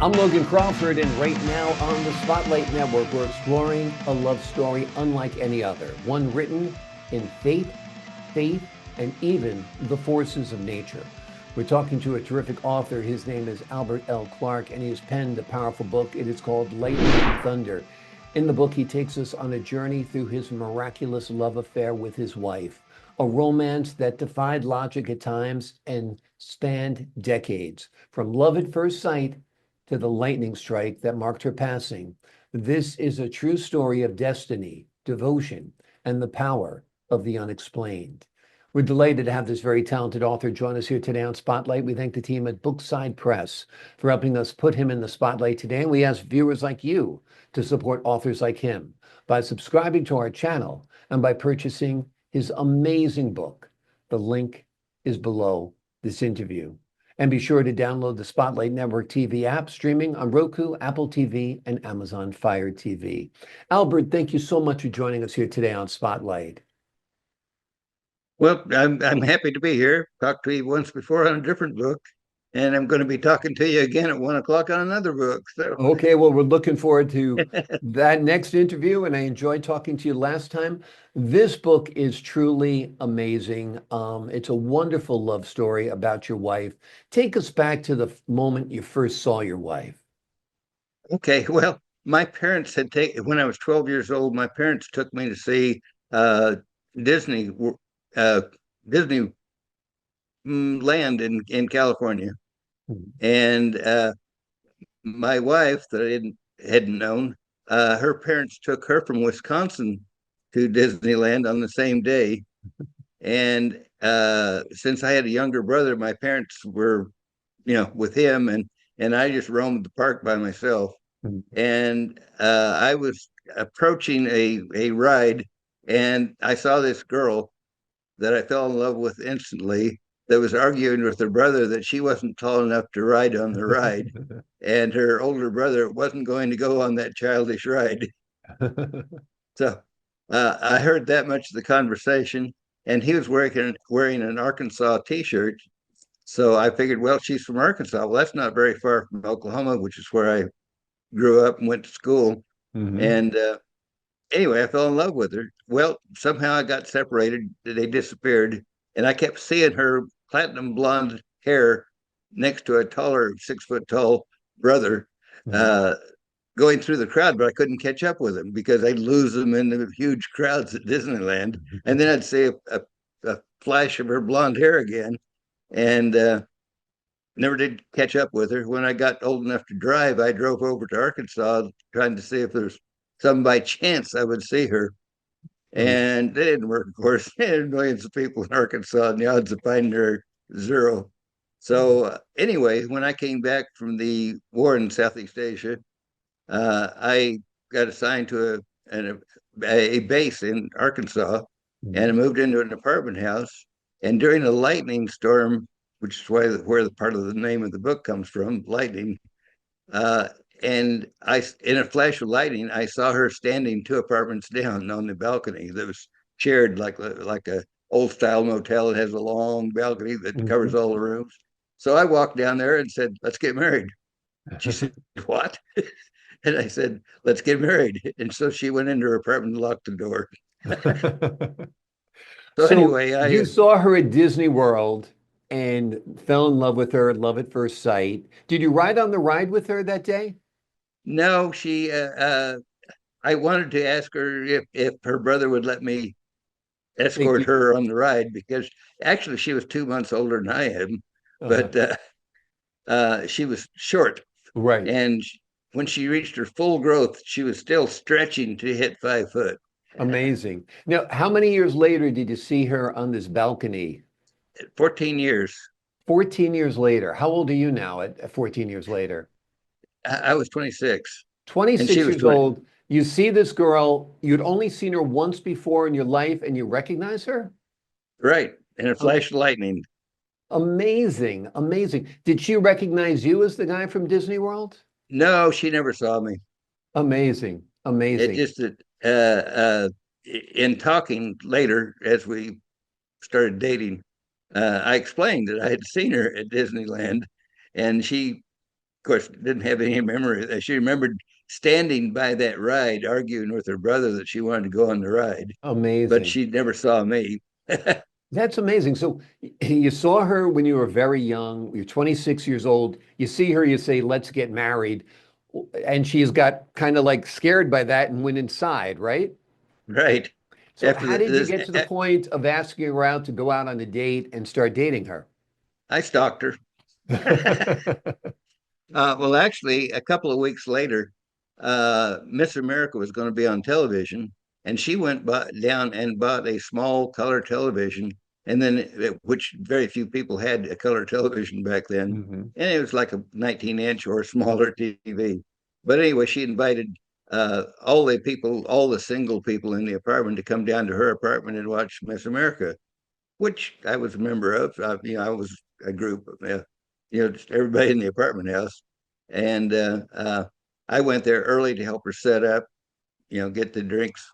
I'm Logan Crawford, and right now on the Spotlight Network, we're exploring a love story unlike any other, one written in faith, and even the forces of nature. We're talking to a terrific author. His name is Albert L. Clark, and he has penned a powerful book. It is called Lightning and Thunder. In the book, he takes us on a journey through his miraculous love affair with his wife, a romance that defied logic at times and spanned decades. From love at first sight to the lightning strike that marked her passing. This is a true story of destiny, devotion, and the power of the unexplained. We're delighted to have this very talented author join us here today on Spotlight. We thank the team at Bookside Press for helping us put him in the spotlight today. And we ask viewers like you to support authors like him by subscribing to our channel and by purchasing his amazing book. The link is below this interview. And be sure to download the Spotlight Network TV app, streaming on Roku, Apple TV, and Amazon Fire TV. Albert, thank you so much for joining us here today on Spotlight. Well, I'm happy to be here. Talked to you once before on a different book, and I'm going to be talking to you again at 1 o'clock on another book. So, Okay, well, we're looking forward to that next interview, and I enjoyed talking to you last time. This book is truly amazing. It's a wonderful love story about your wife. Take us back to the moment you first saw your wife. okay, well, my parents had taken when I was 12 years old. My parents took me to see uh, Disney uh, Disney Land in California, Mhm. and my wife that hadn't known, her parents took her from Wisconsin to Disneyland on the same day. And since I had a younger brother, my parents were, with him, and I just roamed the park by myself. Mhm. And I was approaching a ride, and I saw this girl that I fell in love with instantly. That was arguing with her brother that she wasn't tall enough to ride on the ride, and her older brother wasn't going to go on that childish ride. So I heard that much of the conversation, and he was wearing an Arkansas T-shirt. So I figured, well, she's from Arkansas. Well, that's not very far from Oklahoma, which is where I grew up and went to school. Mhm. And anyway, I fell in love with her. Well, somehow I got separated. They disappeared, and I kept seeing her platinum blonde hair next to a taller, 6 foot tall brother. Mhm. Uh, Going through the crowd, but I couldn't catch up with him because I'd lose them in the huge crowds at Disneyland. And then I'd see a flash of her blonde hair again, and never did catch up with her. When I got old enough to drive, I drove over to Arkansas trying to see if there's some by chance I would see her. Mhm. And it didn't work, of course. There are millions of people in Arkansas, and the odds of finding her are zero. So, anyway, when I came back from the war in Southeast Asia, I got assigned to a base in Arkansas, and I Mhm. moved into an apartment house. And during a lightning storm, which is where the part of the name of the book comes from, lightning. Uh, and in a flash of lightning, I saw her standing 2 apartments down on the balcony that was shared like a old style motel. It has a long balcony that covers Mhm. all the rooms. So I walked down there and said, "Let's get married." She said, "What?" And I said, "Let's get married." And so she went into her apartment and locked the door. So So anyway, you saw her at Disney World and fell in love with her at love at first sight. Did you ride on the ride with her that day? no, I wanted to ask her if her brother would let me Thank escort you. her on the ride because actually she was 2 months older than I am, Uh-huh. but she was short. Right. And when she reached her full growth, she was still stretching to hit 5 foot. Amazing. Now, how many years later did you see her on this balcony? 14 years. 14 years later. How old are you now at 14 years later? I was 26 and she 26 was years 20. old. You see this girl, you'd only seen her once before in your life and you recognize her? Right. In a Um, flash of lightning. Amazing, amazing. Did she recognize you as the guy from Disney World? No, she never saw me. Amazing, It amazing. just that in talking later as we started dating, I explained that I had seen her at Disneyland, and she course, didn't have any memory. She remembered standing by that ride, arguing with her brother that she wanted to go on the ride, but Amazing. she never saw me. That's amazing. So you saw her when you were very young. You're 26 years old. You see her, you say, let's get married. And she's got kind of like scared by that and went inside, right? Right. So After how did you this, get to the point of asking her out to go out on a date and start dating her? I stalked her. Well, actually, a couple of weeks later, Miss America was going to be on television, and she went down and bought a small color television, and then which very few people had a color television back then, Hmm. and it was like a 19-inch or smaller TV. But anyway, she invited all the people, all the single people in the apartment, to come down to her apartment and watch Miss America, which I was a member of. I was a group of, just everybody in the apartment house. And I went there early to help her set up, get the drinks,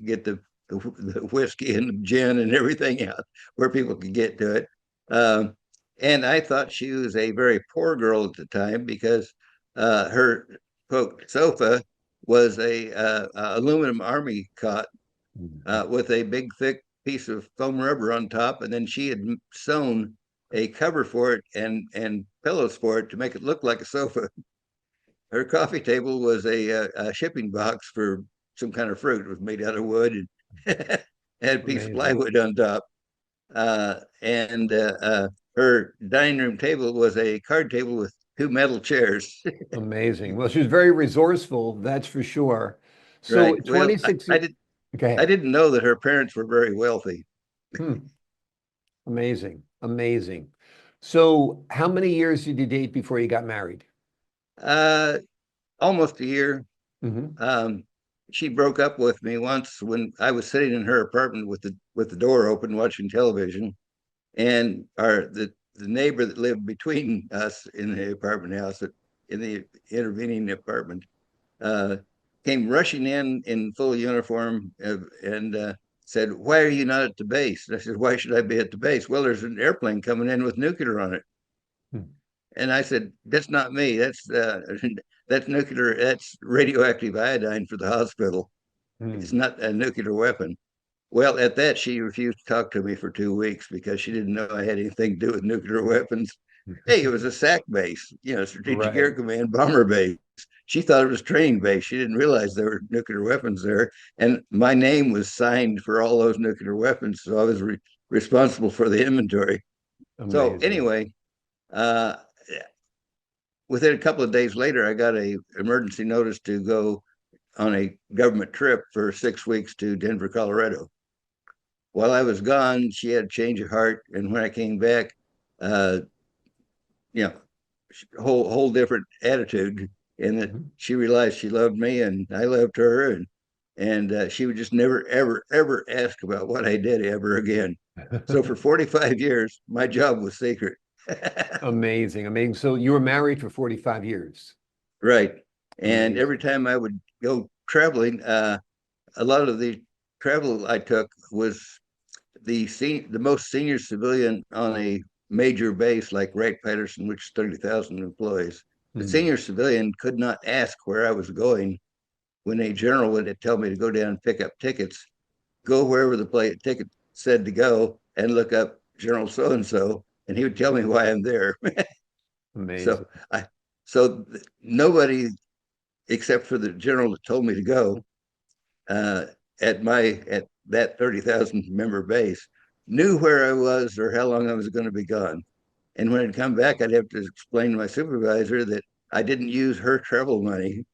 get the whiskey and the gin and everything out where people could get to it. Um, and I thought she was a very poor girl at the time because her quote sofa was a aluminum army cot with a big thick piece of foam rubber on top, and then she had sewn a cover for it and pillows for it to make it look like a sofa. Her coffee table was a shipping box for some kind of fruit. It was made out of wood and had a piece of Amazing. plywood on top. And her dining room table was a card table with two metal chairs. Amazing. Well, she was very resourceful, that's for sure. So Right. Well, 26 years, go I ahead. didn't know that her parents were very wealthy. Hmm. Amazing. Amazing. So how many years did you date before you got married? Uh, Almost a year. Hmm. Um, she broke up with me once when I was sitting in her apartment with the door open watching television, and the neighbor that lived between us in the apartment house in the intervening apartment uh, came rushing in full uniform and said, "Why are you not at the base?" And I said, "Why should I be at the base?" "Well, there's an airplane coming in with nuclear on it." And I said, "That's not me. That's nuclear. That's radioactive iodine for the hospital. It's Hmm. not a nuclear weapon." Well, at that, she refused to talk to me for 2 weeks because she didn't know I had anything to do with nuclear weapons. Hey, it was a SAC base, Strategic Air Right. Command bomber base. She thought it was training base. She didn't realize there were nuclear weapons there. And my name was signed for all those nuclear weapons. So I was responsible for the inventory. So Amazing. anyway, uh, within a couple of days later, I got a emergency notice to go on a government trip for 6 weeks to Denver, Colorado. While I was gone, she had a change of heart, and when I came back, uh, you know, whole different attitude. In that Mhm. she realized she loved me, and I loved her, and she would just never, ever, ever ask about what I did ever again. So for 45 years, my job was secret. Amazing. Amazing. So you were married for 45 years. Right. And every Amazing. time I would go traveling, a lot of the travel I took was the most senior civilian on a major base like Wright-Patterson, which is 30,000 employees. The Hmm. senior civilian could not ask where I was going when a general would tell me to go down and pick up tickets. Go wherever the ticket said to go and look up General so and so, and he would tell me why I'm there. So Amazing. I so nobody except for the general that told me to go uh, at that 30,000 member base knew where I was or how long I was going to be gone. And when I'd come back, I'd have to explain to my supervisor that I didn't use her travel money.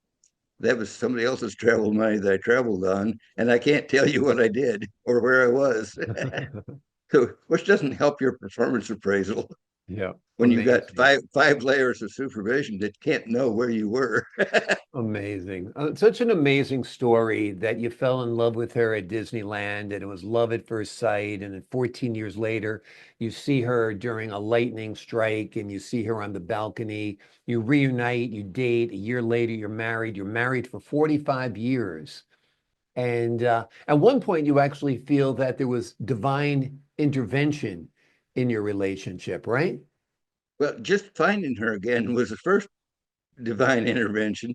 That was somebody else's travel money that I traveled on, and I can't tell you what I did or where I was. So, which doesn't help your performance appraisal Yeah. when you've got Amazing. five layers of supervision that can't know where you were. Amazing. Such an amazing story that you fell in love with her at Disneyland and it was love at first sight. And then 14 years later, you see her during a lightning strike and you see her on the balcony. You reunite, you date. A year later, you're married. You're married for 45 years. And at one point, you actually feel that there was divine intervention in your relationship, right? Well, just finding her again was the first divine intervention.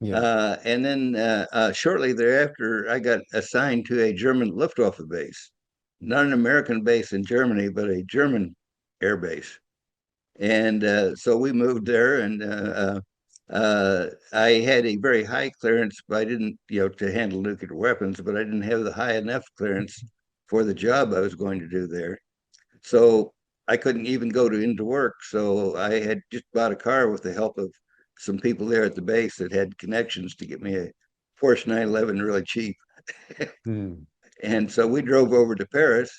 Yeah. And then shortly thereafter, I got assigned to a German Luftwaffe base, not an American base in Germany, but a German air base. And so we moved there, and I had a very high clearance, but I didn't, to handle nuclear weapons, but I didn't have the high enough clearance for the job I was going to do there. So I couldn't even go into work. So I had just bought a car with the help of some people there at the base that had connections to get me a Porsche 911 really cheap. Hmm. And so we drove over to Paris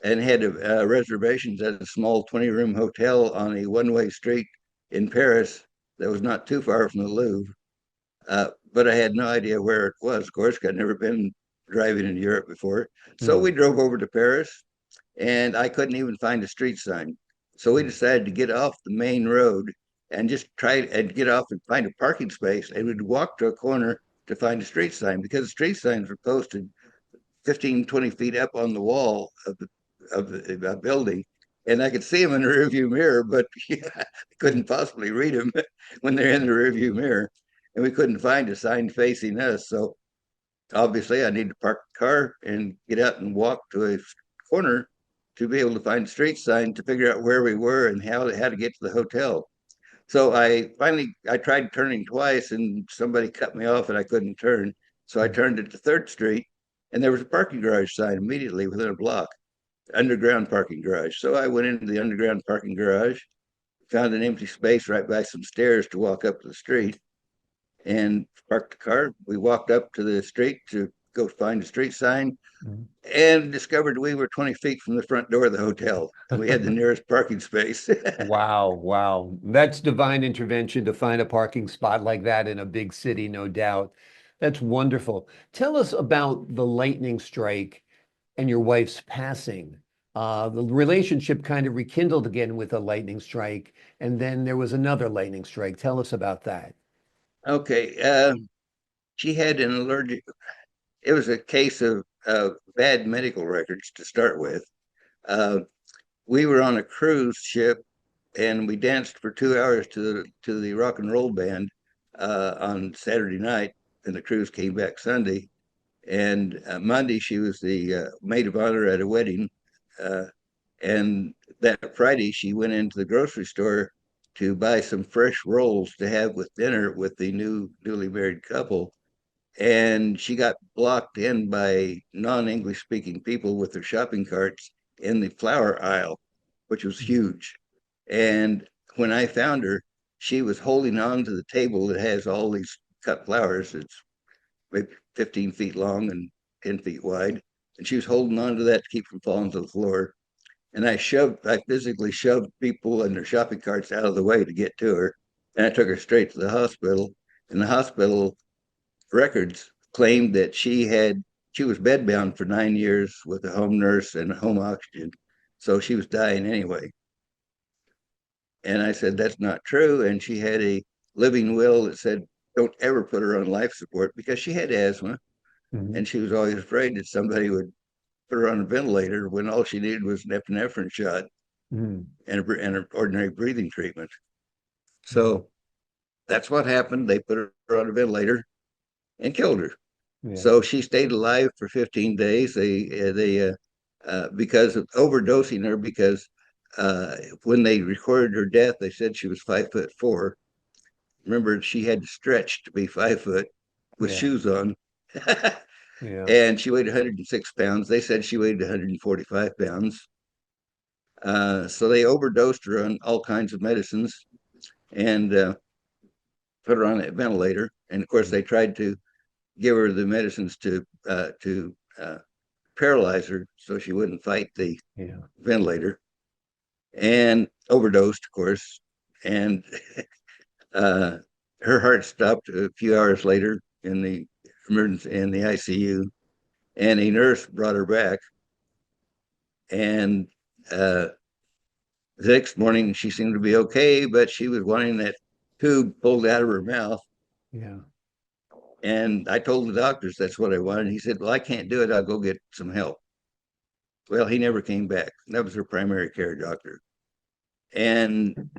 and had reservations at a small 20-room hotel on a one-way street in Paris that was not too far from the Louvre. But I had no idea where it was, of course, 'cause I'd never been driving in Europe before. So Hmm. we drove over to Paris, and I couldn't even find a street sign. So we decided to get off the main road and just try and get off and find a parking space. And we'd walk to a corner to find a street sign because the street signs were posted 15, 20 feet up on the wall of the building. And I could see them in the rearview mirror, but yeah, I couldn't possibly read them when they're in the rearview mirror. And we couldn't find a sign facing us. So obviously, I need to park the car and get out and walk to a corner to be able to find a street sign to figure out where we were and how to get to the hotel. So I tried turning twice, and somebody cut me off and I couldn't turn. So I turned at the Third Street, and there was a parking garage sign immediately within a block, underground parking garage. So I went into the underground parking garage, found an empty space right by some stairs to walk up to the street, and parked the car. We walked up to the street to go find a street sign Hmm. and discovered we were 20 feet from the front door of the hotel. We had the nearest parking space. Wow, wow. That's divine intervention to find a parking spot like that in a big city, no doubt. That's wonderful. Tell us about the lightning strike and your wife's passing. The relationship kind of rekindled again with a lightning strike, and then there was another lightning strike. Tell us about that. Okay. She had an allergic, it was a case of bad medical records to start with. Uh, we were on a cruise ship and we danced for 2 hours to the rock and roll band on Saturday night, and the cruise came back Sunday. And Monday she was the maid of honor at a wedding, uh, and that Friday she went into the grocery store to buy some fresh rolls to have with dinner with the newly married couple. And she got blocked in by non-English speaking people with their shopping carts in the flower aisle, which was huge. And when I found her, she was holding on to the table that has all these cut flowers. It's maybe 15 feet long and 10 feet wide. And she was holding on to that to keep from falling to the floor. And I physically shoved people and their shopping carts out of the way to get to her. And I took her straight to the hospital. And the hospital records claimed that she was bedbound for 9 years with a home nurse and home oxygen. So she was dying anyway. And I said, that's not true. And she had a living will that said, don't ever put her on life support because she had asthma. Mhm. And she was always afraid that somebody would put her on a ventilator when all she needed was an epinephrine shot Mhm. and an ordinary breathing treatment. Mhm. So that's what happened. They put her on a ventilator and killed her. Yeah. So she stayed alive for 15 days. They because of overdosing her, because when they recorded her death, they said she was 5'4". Remember, she had to stretch to be 5 foot with Yeah. shoes on. Yeah. And she weighed 106 pounds. They said she weighed 145 pounds. So they overdosed her on all kinds of medicines and put her on a ventilator. And of course, they tried to give her the medicines to paralyze her so she wouldn't fight the Yeah. ventilator, and overdosed, of course. And uh, her heart stopped a few hours later in the emergency in the ICU, and a nurse brought her back. And the next morning, she seemed to be okay, but she was wanting that tube pulled out of her mouth. Yeah. And I told the doctors that's what I wanted. He said, well, I can't do it. I'll go get some help. Well, he never came back. That was her primary care doctor. And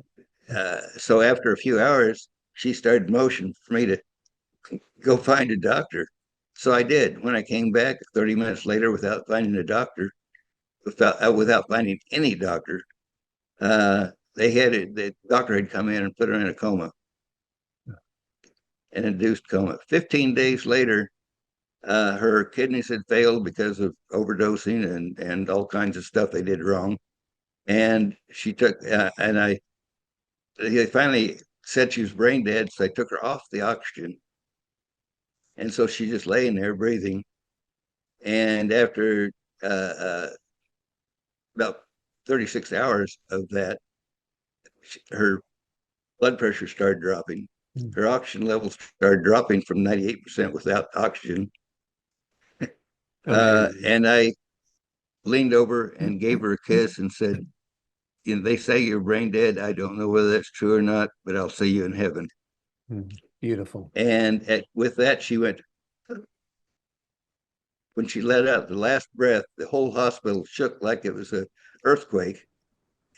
so after a few hours, she started motion for me to go find a doctor. So I did. When I came back 30 minutes later without finding a doctor, without finding any doctor, the doctor had come in and put her in a coma, an induced coma. 15 days later, her kidneys had failed because of overdosing and all kinds of stuff they did wrong. And she took, they finally said she was brain dead. So I took her off the oxygen. And so she's just laying there breathing. And after uh, uh, about 36 hours of that, her blood pressure started dropping. Her oxygen levels started dropping from 98% without oxygen. And I leaned over and gave her a kiss and said, you know, they say you're brain dead. I don't know whether that's true or not, but I'll see you in heaven. Beautiful. And with that, she went, when she let out the last breath, the whole hospital shook like it was an earthquake.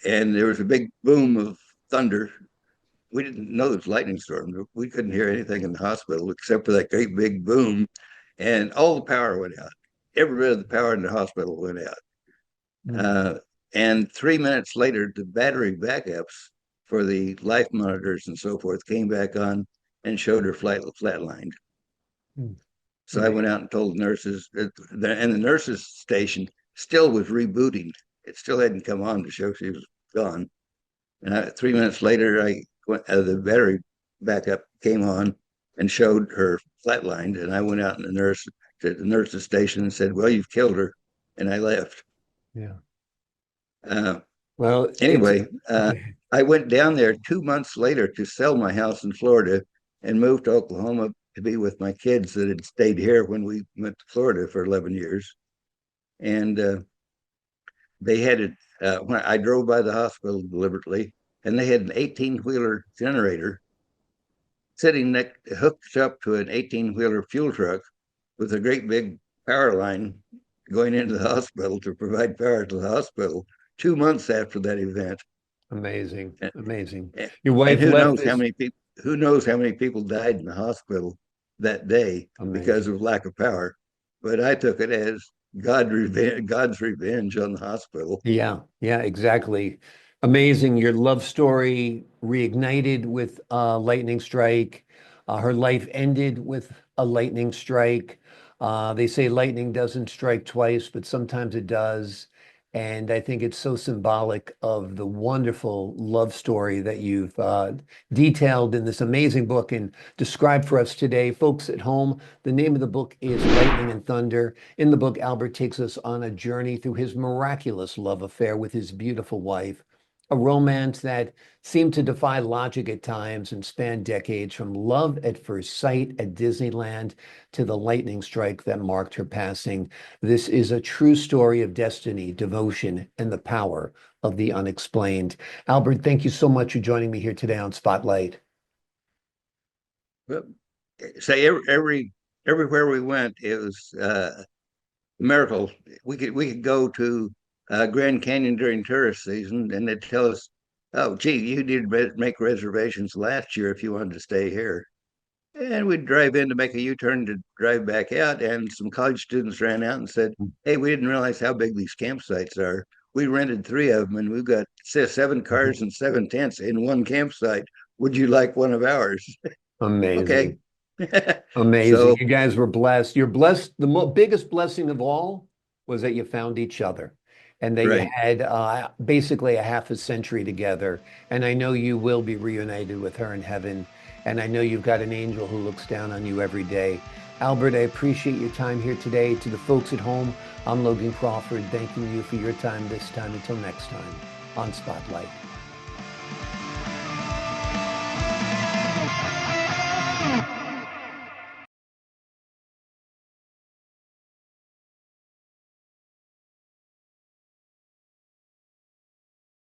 And there was a big boom of thunder. We didn't know it was lightning storm. We couldn't hear anything in the hospital except for that great big boom. And all the power went out. Every bit of the power in the hospital went out. And 3 minutes later, the battery backups for the life monitors and so forth came back on and showed her flatlined. So I went out and told the nurses, and the nurses station still was rebooting. It still hadn't come on to show she was gone. And 3 minutes later, the battery backup came on and showed her flatlined. And I went out to the nurse's station and said, "Well, you've killed her," and I left. Well, anyway, I went down there 2 months later to sell my house in Florida and moved to Oklahoma to be with my kids that had stayed here when we went to Florida for 11 years. And they had it, when I drove by the hospital deliberately, and they had an 18-wheeler generator sitting hooked up to an 18-wheeler fuel truck with a great big power line going into the hospital to provide power to the hospital 2 months after that event. Amazing. Amazing. Your wife left who knows how many people died in the hospital that day because of lack of power. But I took it as God's revenge on the hospital. Yeah, exactly. Amazing. Your love story reignited with a lightning strike. Her life ended with a lightning strike. They say lightning doesn't strike twice, but sometimes it does. And I think it's so symbolic of the wonderful love story that you've detailed in this amazing book and described for us today. Folks at home, the name of the book is Lightning and Thunder. In the book, Albert takes us on a journey through his miraculous love affair with his beautiful wife, a romance that seemed to defy logic at times and span decades, from love at first sight at Disneyland to the lightning strike that marked her passing. This is a true story of destiny, devotion, and the power of the unexplained. Albert, thank you so much for joining me here today on Spotlight. Well, say everywhere we went, it was a miracle. We could go to Grand Canyon during tourist season, and they'd tell us, "Oh, gee, you need to make reservations last year if you wanted to stay here." And we'd drive in to make a U-turn to drive back out, and some college students ran out and said, "Hey, we didn't realize how big these campsites are. We rented 3 of them, and we've got 7 cars and 7 tents in one campsite. Would you like one of ours?" Amazing. Okay. Amazing. So, you guys were blessed. You're blessed. The biggest blessing of all was that you found each other and that you had basically a half a century together. And I know you will be reunited with her in heaven. And I know you've got an angel who looks down on you every day. Albert, I appreciate your time here today. To the folks at home, I'm Logan Crawford, thanking you for your time this time. Until next time on Spotlight.